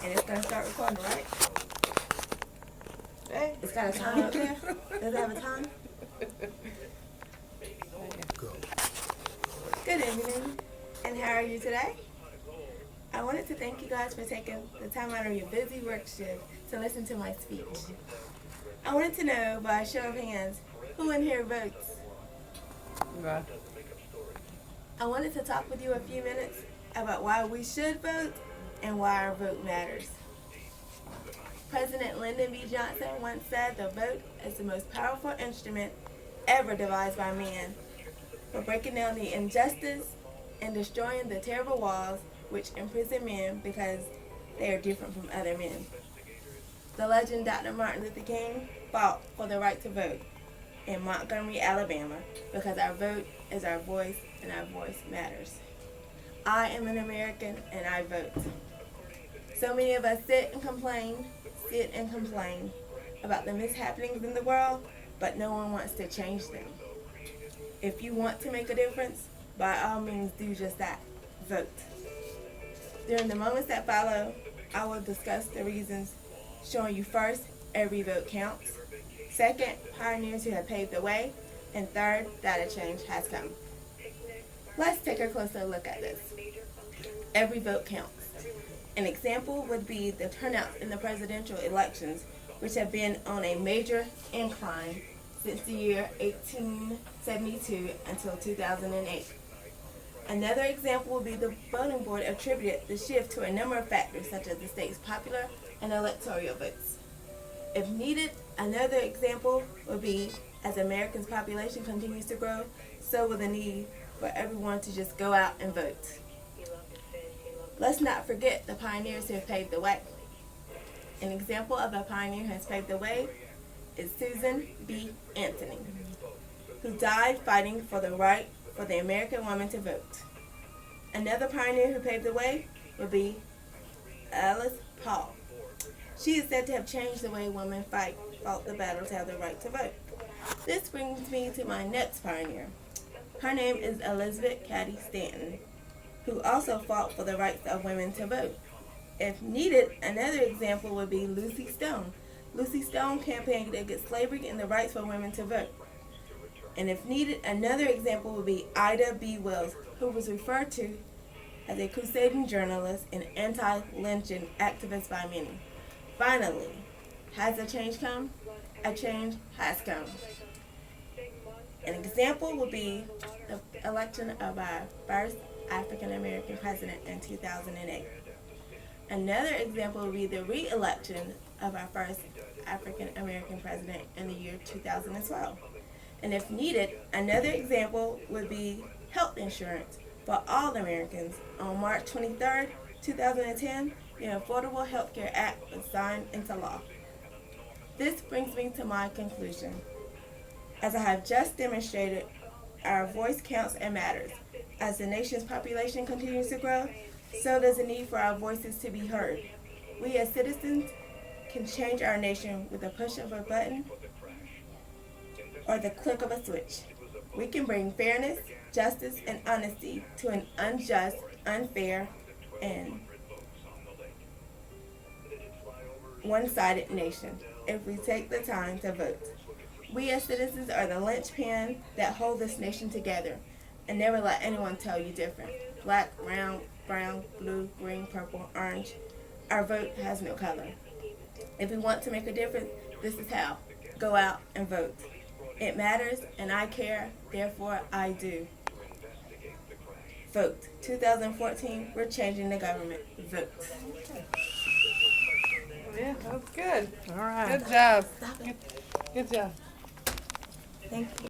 And it's gonna start recording, right? Hey. It's got a time up there? Does it have a time? Go. Good evening, and how are you today? I wanted to thank you guys for taking the time out of your busy work shift to listen to my speech. I wanted to know, by a show of hands, who in here votes? Right. I wanted to talk with you a few minutes about why we should vote and why our vote matters. President Lyndon B. Johnson once said the vote is the most powerful instrument ever devised by man for breaking down the injustice and destroying the terrible walls which imprison men because they are different from other men. The legend Dr. Martin Luther King fought for the right to vote in Montgomery, Alabama, because our vote is our voice and our voice matters. I am an American and I vote. So many of us sit and complain about the mishappenings in the world, but no one wants to change them. If you want to make a difference, by all means do just that. Vote. During the moments that follow, I will discuss the reasons, showing you first, every vote counts. Second, pioneers who have paved the way. And third, that a change has come. Let's take a closer look at this. Every vote counts. An example would be the turnout in the presidential elections, which have been on a major incline since the year 1872 until 2008. Another example would be the voting board attributed the shift to a number of factors such as the state's popular and electoral votes. If needed, another example would be as Americans' population continues to grow, so will the need for everyone to just go out and vote. Let's not forget the pioneers who have paved the way. An example of a pioneer who has paved the way is Susan B. Anthony, who died fighting for the right for the American woman to vote. Another pioneer who paved the way would be Alice Paul. She is said to have changed the way women fought the battle to have the right to vote. This brings me to my next pioneer. Her name is Elizabeth Cady Stanton, who also fought for the rights of women to vote. If needed, another example would be Lucy Stone. Lucy Stone campaigned against slavery and the rights for women to vote. And if needed, another example would be Ida B. Wells, who was referred to as a crusading journalist and anti-lynching activist by many. Finally, has a change come? A change has come. An example would be the election of our first African American president in 2008. Another example would be the re-election of our first African American president in the year 2012. And if needed, another example would be health insurance for all Americans. On March 23, 2010, the Affordable Health Care Act was signed into law. This brings me to my conclusion. As I have just demonstrated, our voice counts and matters. As the nation's population continues to grow, so does the need for our voices to be heard. We as citizens can change our nation with a push of a button or the click of a switch. We can bring fairness, justice, and honesty to an unjust, unfair, and one-sided nation if we take the time to vote. We as citizens are the linchpin that hold this nation together, and never let anyone tell you different. Black, brown, blue, green, purple, orange. Our vote has no color. If we want to make a difference, this is how. Go out and vote. It matters, and I care, therefore I do. Vote. 2014, we're changing the government. Vote. Yeah, that was good. All right. Good job. Stop it. Good job. Thank you.